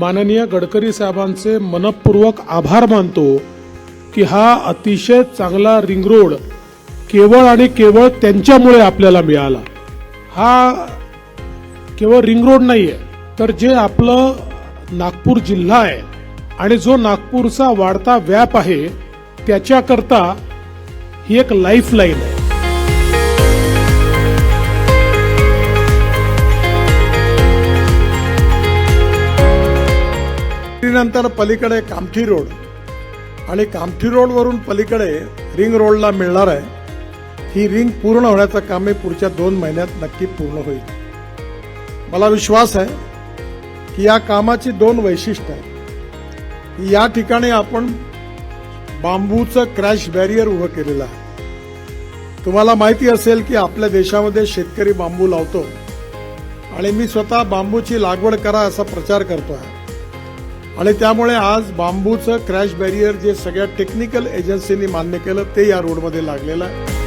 माननीय गडकरी साहेबांचे मनपूर्वक आभार मानतो की हा अतिशय चांगला रिंग रोड केवळ आणि केवळ त्यांच्यामुळे आपल्याला मिळाला। हा केवळ रिंग रोड नाहीये, तर जे आपलं नागपूर जिल्हा आहे आणि जो नागपूरचा वाढता व्याप आहे त्याच्याकरता ही एक लाईफलाईन आहे। नंतर पलीकडे कामठी रोड आणि कामठी रोड वरून पलीकडे रिंग रोडला मिळणार आहे। ही रिंग पूर्ण होण्याचं काम पुढच्या 2 महिन्यात नक्की पूर्ण होईल। मला विश्वास आहे की या कामाची 2 वैशिष्ट्य आहेत। या ठिकाणी आपण बांबूचं क्रॅश बॅरियर उभं केलेलं आहे। तुम्हाला माहिती असेल की आपल्या देशामध्ये शेतकरी बांबू लावतो आणि मी स्वतः बांबूची लागवड करा असा प्रचार करतो आहे आणि त्यामुळे आज बांबूचं क्रॅश बॅरियर जे सगळ्या टेक्निकल एजन्सीनी मान्य केलं ते या रोडमध्ये लागलेलं आहे।